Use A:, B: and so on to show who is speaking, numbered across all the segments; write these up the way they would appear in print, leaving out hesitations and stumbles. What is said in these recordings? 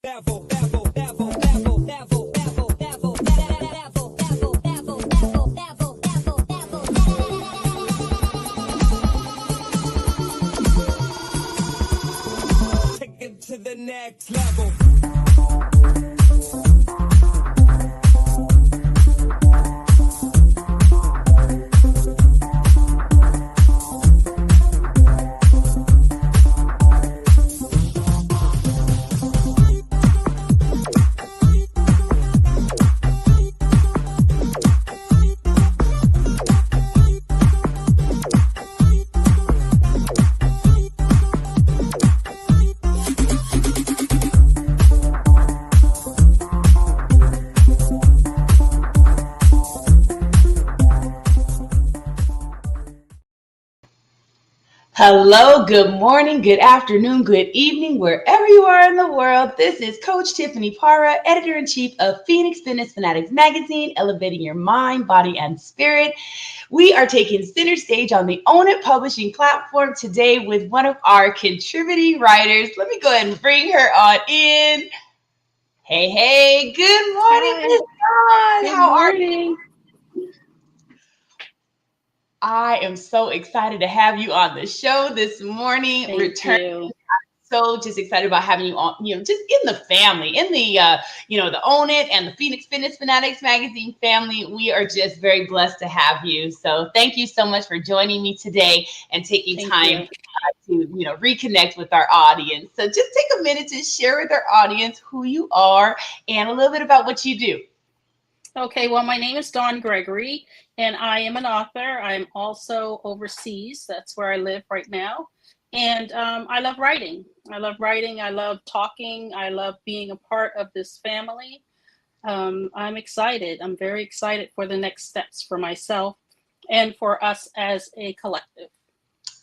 A: Take it to the next level.
B: Hello, good morning, good afternoon, good evening, wherever you are in the world. This is Coach Tiffany Parra, Editor-in-Chief of Phoenix Fitness Fanatics Magazine, elevating your mind, body, and spirit. We are taking center stage on the Own It Publishing platform today with one of our contributing writers. Let me go ahead and bring her on in. Hey, good morning, Miss Dawn.
C: Good
B: How are you?
C: morning.
B: I am so excited to have you on the show this morning.
C: Thank you.
B: So just excited about having you on, just in the family, in the, the Own It and the Phoenix Fitness Fanatics Magazine family. We are just very blessed to have you. So thank you so much for joining me today and taking
C: Thank
B: time
C: you.
B: to reconnect with our audience. So just take a minute to share with our audience who you are and a little bit about what you do.
C: Okay, well, my name is Dawn Gregory, and I am an author. I'm also overseas. That's where I live right now. And I love writing. I love talking. I love being a part of this family. I'm excited. I'm very excited for the next steps for myself and for us as a collective.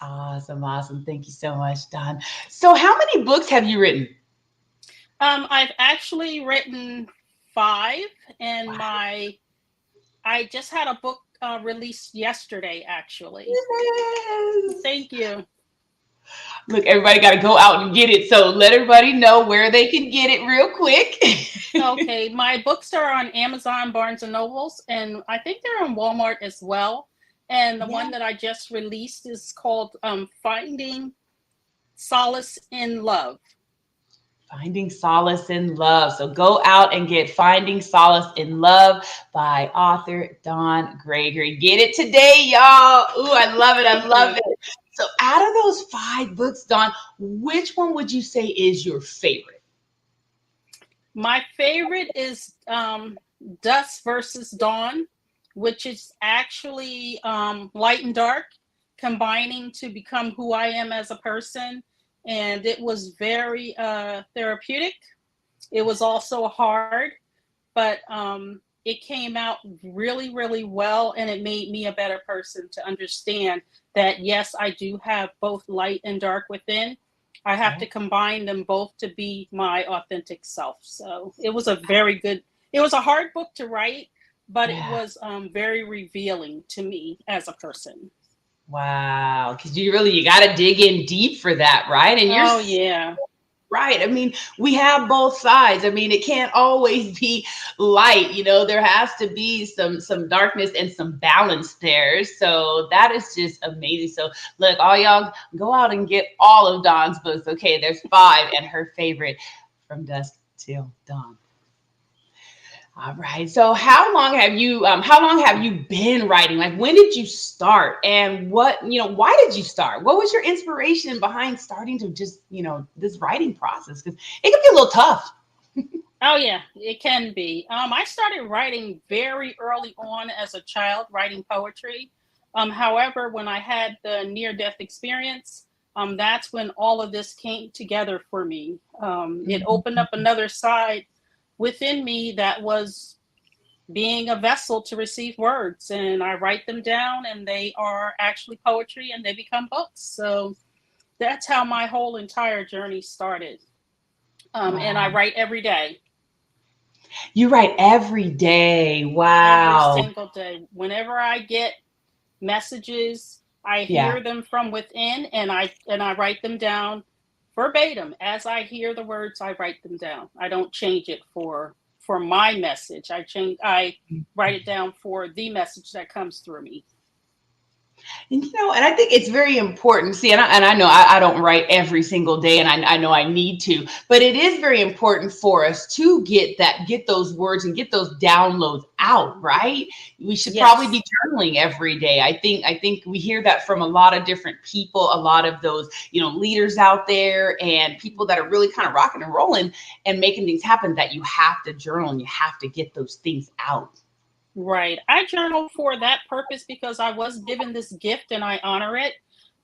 B: Awesome. Thank you so much, Dawn. So how many books have you written?
C: I've actually written 5, and
B: Wow.
C: I just had a book released yesterday, actually.
B: Yes.
C: Thank you.
B: Look, everybody got to go out and get it. So let everybody know where they can get it real quick.
C: Okay, my books are on Amazon, Barnes and Nobles, and I think they're on Walmart as well. And the one that I just released is called Finding Solace in Love.
B: Finding Solace in Love. So go out and get Finding Solace in Love by author Dawn Gregory. Get it today, y'all. Ooh, I love it. I love it. So out of those 5 books, Dawn, which one would you say is your favorite?
C: My favorite is Dusk Versus Dawn, which is actually light and dark, combining to become who I am as a person. And it was very therapeutic. It was also hard, but it came out really, really well, and it made me a better person to understand that, yes, I do have both light and dark within. I have to combine them both to be my authentic self. So it was it was a hard book to write, but it was very revealing to me as a person.
B: Wow. Because you got to dig in deep for that, right? And you're
C: Yeah.
B: right. I mean, we have both sides. I mean, it can't always be light, there has to be some darkness and some balance there. So that is just amazing. So look, all y'all go out and get all of Dawn's books. Okay, there's 5 and her favorite, From Dusk Till Dawn. All right. So how long have you been writing? Like, when did you start? And why did you start? What was your inspiration behind starting to just, this writing process? Because it can be a little tough.
C: Oh yeah, it can be. I started writing very early on as a child, writing poetry. However, when I had the near-death experience, that's when all of this came together for me. It opened up another side within me that was being a vessel to receive words, and I write them down, and they are actually poetry, and they become books. So that's how my whole entire journey started. And I write every day.
B: You write every day.
C: Every
B: Wow.
C: single day. Whenever I get messages, I
B: Yeah.
C: hear them from within, and I write them down verbatim. As I hear the words, I write them down. I don't change it for my message. I write it down for the message that comes through me.
B: And and I think it's very important. See, and I know I don't write every single day, and I know I need to, but it is very important for us to get those words and get those downloads out, right? We should probably be journaling every day. I think we hear that from a lot of different people, a lot of those, leaders out there and people that are really kind of rocking and rolling and making things happen, that you have to journal and you have to get those things out.
C: Right. I journal for that purpose because I was given this gift and I honor it.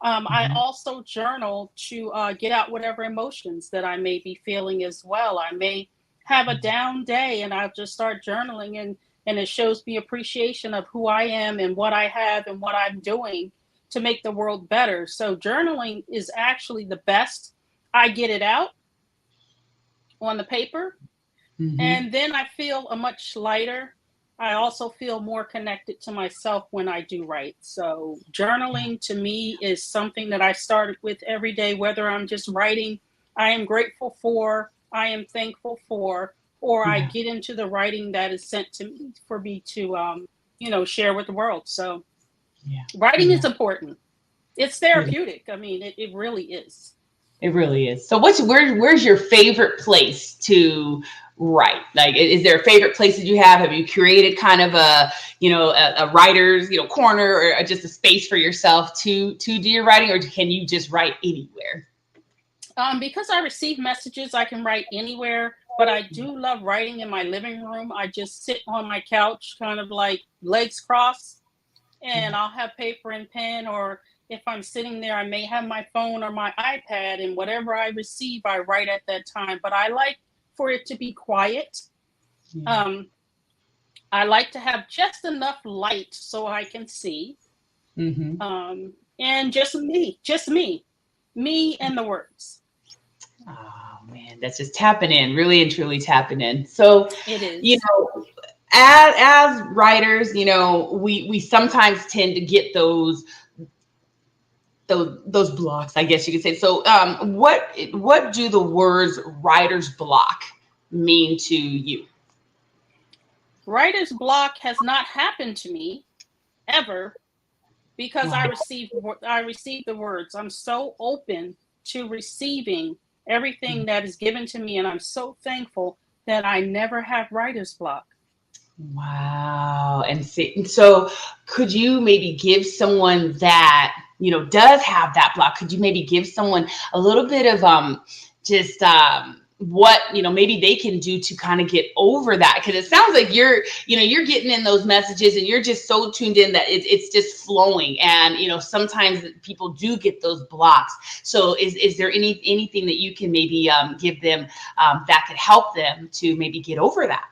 C: I also journal to get out whatever emotions that I may be feeling as well. I may have a down day and I'll just start journaling, and it shows me appreciation of who I am and what I have and what I'm doing to make the world better. So journaling is actually the best. I get it out on the paper, and then I feel a much lighter. I also feel more connected to myself when I do write. So journaling to me is something that I started with every day, whether I'm just writing, I am grateful for, I am thankful for, or I get into the writing that is sent to me for me to, share with the world. So writing is important. It's therapeutic. I mean, it really is.
B: It really is. So where's your favorite place to write? Like, is there a favorite place that you have? Have you created kind of a writer's, corner, or just a space for yourself to do your writing, or can you just write anywhere?
C: Because I receive messages, I can write anywhere, but I do love writing in my living room. I just sit on my couch, kind of like legs crossed, and I'll have paper and pen, or if I'm sitting there, I may have my phone or my iPad, and whatever I receive, I write at that time. But I like for it to be quiet. I like to have just enough light so I can see. And just me and the words.
B: Oh man, that's just tapping in, really and truly tapping in. So
C: it is.
B: As writers, we sometimes tend to get those blocks, I guess you could say. So what do the words writer's block mean to you?
C: Writer's block has not happened to me ever, because I received the words. I'm so open to receiving everything that is given to me, and I'm so thankful that I never have writer's block.
B: Wow. And so could you maybe give someone that, does have that block? Could you maybe give someone a little bit of what, maybe they can do to kind of get over that? Because it sounds like you're getting in those messages and you're just so tuned in that it's just flowing. And, sometimes people do get those blocks. So is there anything that you can maybe give them that could help them to maybe get over that?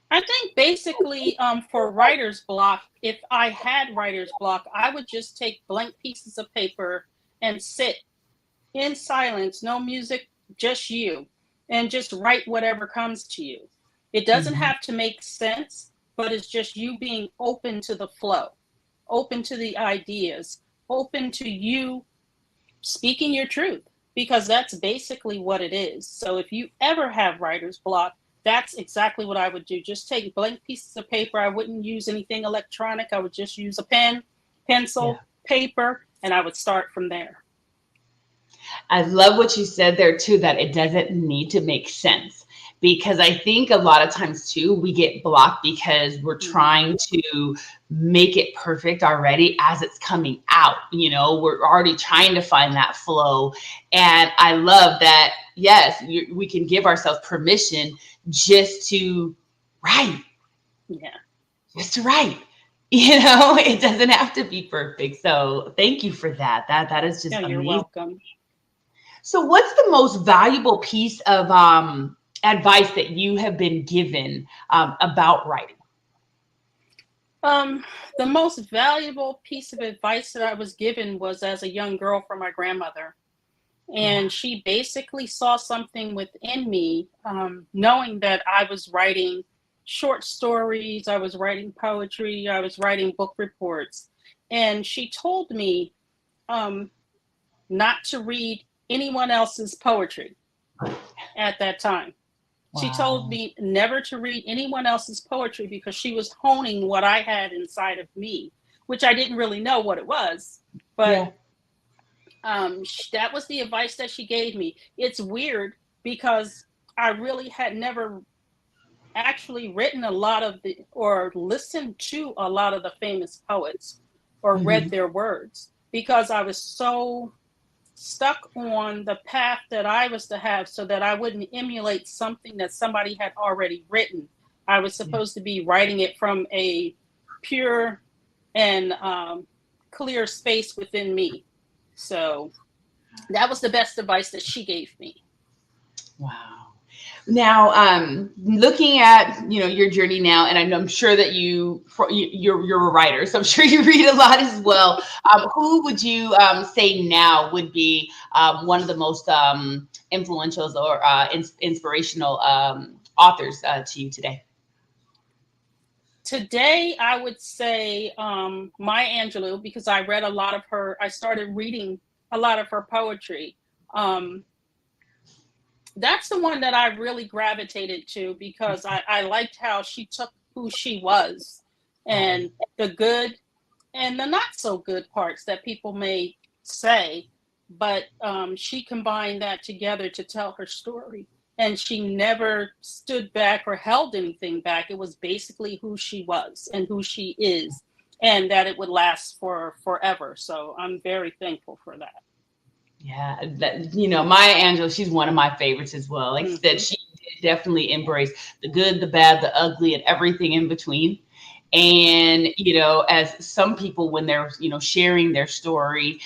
C: I think basically for writer's block, if I had writer's block, I would just take blank pieces of paper and sit in silence, no music, just you, and just write whatever comes to you. It doesn't have to make sense, but it's just you being open to the flow, open to the ideas, open to you speaking your truth, because that's basically what it is. So if you ever have writer's block, that's exactly what I would do. Just take blank pieces of paper. I wouldn't use anything electronic. I would just use a pen, pencil, paper, and I would start from there.
B: I love what you said there too, that it doesn't need to make sense, because I think a lot of times too, we get blocked because we're trying to make it perfect already as it's coming out. We're already trying to find that flow. And I love that. Yes, we can give ourselves permission just to write.
C: Yeah.
B: Just to write. It doesn't have to be perfect. So thank you for that. That is just amazing.
C: You're welcome.
B: So what's the most valuable piece of advice that you have been given about writing?
C: The most valuable piece of advice that I was given was as a young girl from my grandmother. And she basically saw something within me, knowing that I was writing short stories, I was writing poetry, I was writing book reports. And she told me not to read anyone else's poetry at that time.
B: Wow.
C: She told me never to read anyone else's poetry because she was honing what I had inside of me, which I didn't really know what it was. But that was the advice that she gave me. It's weird because I really had never actually written a lot of the, or listened to a lot of the famous poets or read their words, because I was so stuck on the path that I was to have so that I wouldn't emulate something that somebody had already written. I was supposed to be writing it from a pure and clear space within me. So that was the best advice that she gave me.
B: Wow. Now, looking at, your journey now, and I'm sure that you're a writer, so I'm sure you read a lot as well. Who would you say now would be one of the most influential or inspirational authors to you today?
C: Today, I would say Maya Angelou, because I read a lot of her. I started reading a lot of her poetry. That's the one that I really gravitated to, because I liked how she took who she was and the good and the not so good parts that people may say, but she combined that together to tell her story. And she never stood back or held anything back. It was basically who she was and who she is, and that it would last for forever. So I'm very thankful for that.
B: Yeah, Maya Angelou, she's one of my favorites as well. Like I said, she definitely embraced the good, the bad, the ugly, and everything in between. And, as some people, when they're, sharing their story,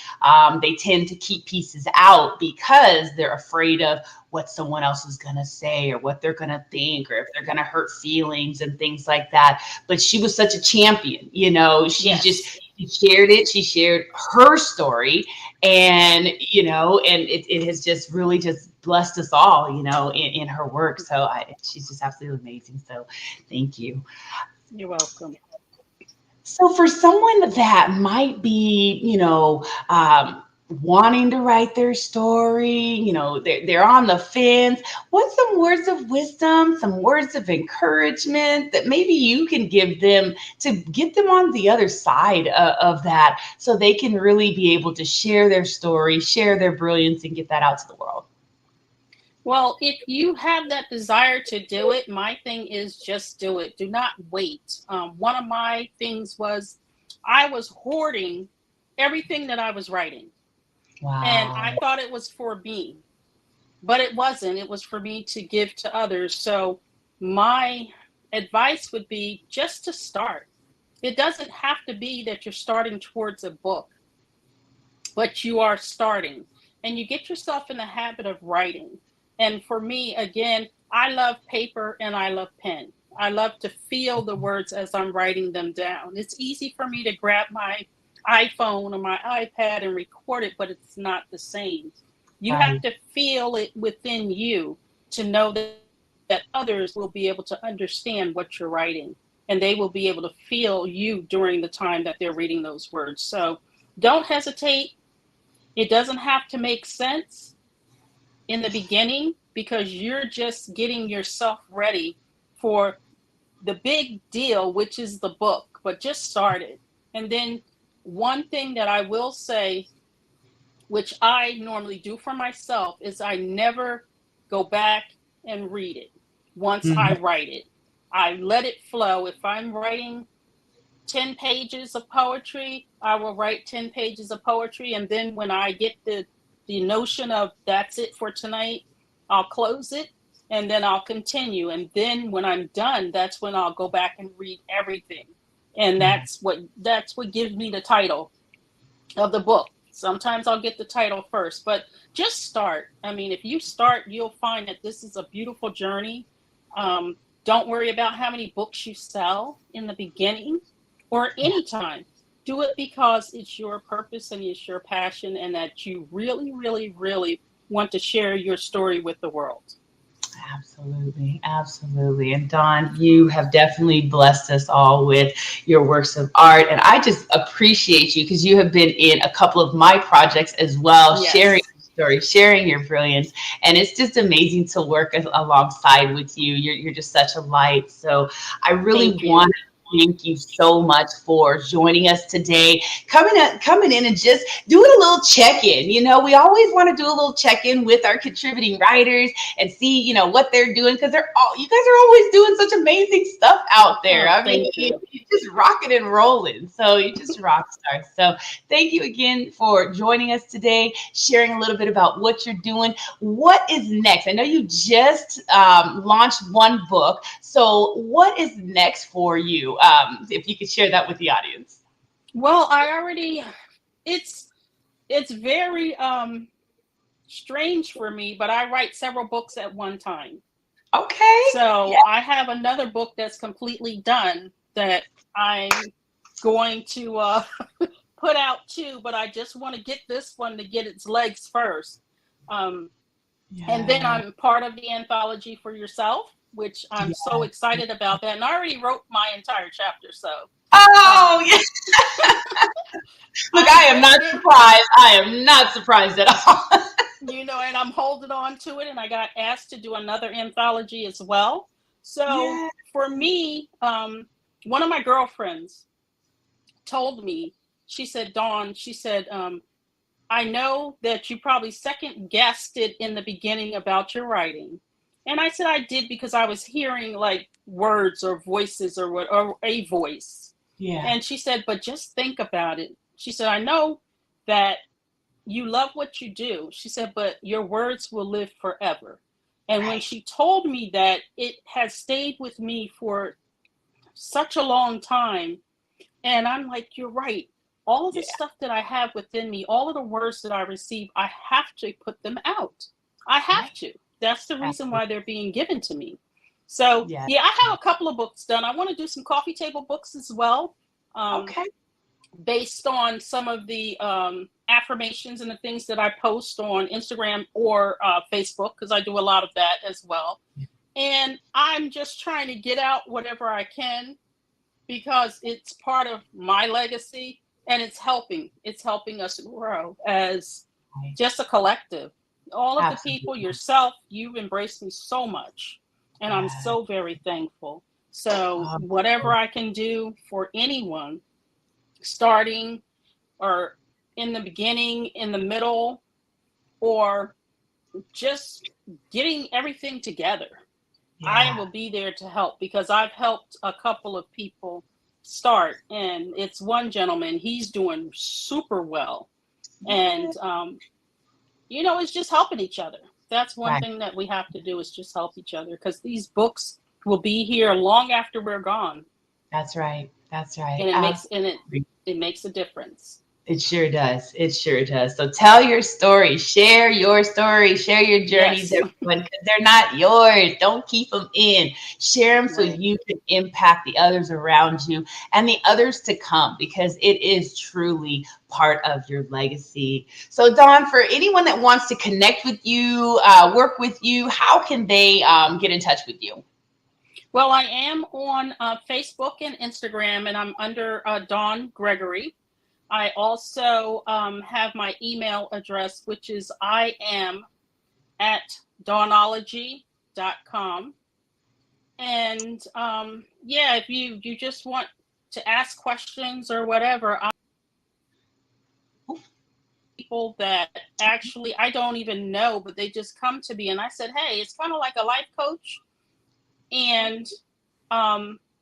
B: they tend to keep pieces out because they're afraid of what someone else is going to say or what they're going to think or if they're going to hurt feelings and things like that. But she was such a champion, she shared it. She shared her story, and, and it has just really just blessed us all, in her work. So she's just absolutely amazing. So thank you.
C: You're welcome.
B: So for someone that might be, wanting to write their story, they're on the fence, what's some words of wisdom, some words of encouragement that maybe you can give them to get them on the other side of that so they can really be able to share their story, share their brilliance, and get that out to the world?
C: Well, if you have that desire to do it, my thing is just do it. Do not wait. One of my things was I was hoarding everything that I was writing.
B: Wow.
C: And I thought it was for me, but it wasn't. It was for me to give to others. So my advice would be just to start. It doesn't have to be that you're starting towards a book, but you are starting, and you get yourself in the habit of writing. And for me, again, I love paper and I love pen. I love to feel the words as I'm writing them down. It's easy for me to grab my iPhone or my iPad and record it, but it's not the same. You have to feel it within you to know that others will be able to understand what you're writing, and they will be able to feel you during the time that they're reading those words. So don't hesitate. It doesn't have to make sense in the beginning, because you're just getting yourself ready for the big deal, which is the book, but just start it. And then one thing that I will say, which I normally do for myself, is I never go back and read it once I write it. I let it flow. If I'm writing 10 pages of poetry, I will write 10 pages of poetry. And then when I get the notion of that's it for tonight, I'll close it and then I'll continue. And then when I'm done, that's when I'll go back and read everything. And that's what gives me the title of the book. Sometimes I'll get the title first, but just start. I mean, if you start, you'll find that this is a beautiful journey. Don't worry about how many books you sell in the beginning or anytime. Do it because it's your purpose and it's your passion, and that you really, really, really want to share your story with the world.
B: Absolutely. Absolutely. And Dawn, you have definitely blessed us all with your works of art. And I just appreciate you because you have been in a couple of my projects as well, sharing story, sharing your brilliance. And it's just amazing to work alongside with you. You're just such a light. So I really
C: Thank you.
B: want to thank you so much for joining us today, coming in and just doing a little check-in. We always want to do a little check-in with our contributing writers and see, what they're doing, because you guys are always doing such amazing stuff out there.
C: Oh,
B: I mean,
C: thank you.
B: you're just rocking and rolling. So you're just a rock star. So thank you again for joining us today, sharing a little bit about what you're doing. What is next? I know you just launched one book. So what is next for you? If you could share that with the audience.
C: Well, it's very strange for me, but I write several books at one time.
B: Okay.
C: So
B: Yeah.
C: I have another book that's completely done that I'm going to put out too, but I just want to get this one to get its legs first. And then I'm part of the anthology For Yourself, which I'm so excited about that. And I already wrote my entire chapter, so.
B: Oh, yes. Look, I am not surprised. I am not surprised at all.
C: And I'm holding on to it, and I got asked to do another anthology as well. So for me, one of my girlfriends told me, she said, Dawn, she said, I know that you probably second guessed it in the beginning about your writing. And I said I did because I was hearing like words or voices or a voice.
B: Yeah.
C: And she said, but just think about it. She said, I know that you love what you do. She said, but your words will live forever. And when she told me that, it has stayed with me for such a long time. And I'm like, you're right. All of the stuff that I have within me, all of the words that I receive, I have to put them out. I have to. That's the reason why they're being given to me. So, I have a couple of books done. I want to do some coffee table books as well. Based on some of the affirmations and the things that I post on Instagram or Facebook, because I do a lot of that as well. And I'm just trying to get out whatever I can, because it's part of my legacy, and it's helping us grow as just a collective. All of the people, yourself, you've embraced me so much, and I'm so very thankful. So whatever I can do for anyone, starting or in the beginning, in the middle, or just getting everything together, I will be there to help, because I've helped a couple of people start, and it's one gentleman, he's doing super well. And it's just helping each other. That's one thing that we have to do, is just help each other, because these books will be here long after we're gone.
B: That's right.
C: And it makes a difference.
B: It sure does. It sure does. So tell your story, share your story, share your journeys, everyone, because they're not yours. Don't keep them in. Share them so you can impact the others around you and the others to come, because it is truly part of your legacy. So Dawn, for anyone that wants to connect with you, work with you, how can they get in touch with you?
C: Well, I am on Facebook and Instagram, and I'm under Dawn Gregory. I also have my email address, which is iam@dawnology.com. And if you just want to ask questions or whatever, people that actually I don't even know, but they just come to me, and I said, hey, it's kind of like a life coach, and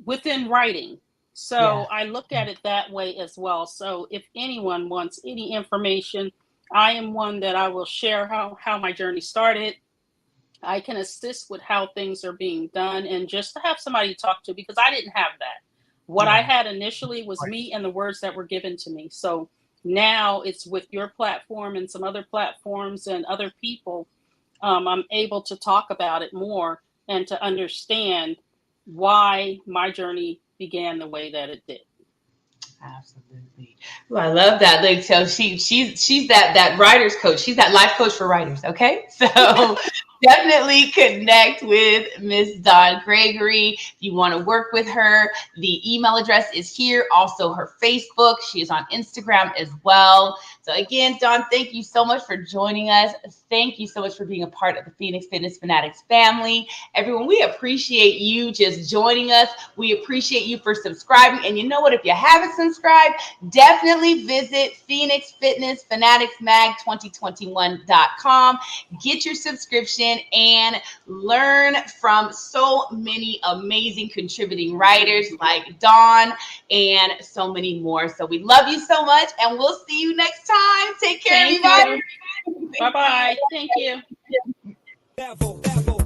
C: within writing. So I look at it that way as well. So if anyone wants any information, I am one that I will share how my journey started. I can assist with how things are being done, and just to have somebody to talk to, because I didn't have that. What I had initially was me and the words that were given to me. So now it's with your platform and some other platforms and other people. I'm able to talk about it more and to understand why my journey began the way that it did.
B: Absolutely. Well, I love that. Like, so she's that writer's coach. She's that life coach for writers. Okay. So definitely connect with Miss Dawn Gregory. If you want to work with her, the email address is here. Also, her Facebook. She is on Instagram as well. So again, Dawn, thank you so much for joining us. Thank you so much for being a part of the Phoenix Fitness Fanatics family. Everyone, we appreciate you just joining us. We appreciate you for subscribing. And you know what? If you haven't subscribed, definitely visit Phoenix Fitness Fanatics Mag 2021.com. Get your subscription and learn from so many amazing contributing writers like Dawn and so many more. So we love you so much, and we'll see you next time. Take care, everybody.
C: Bye-bye. Thank you.
A: Level.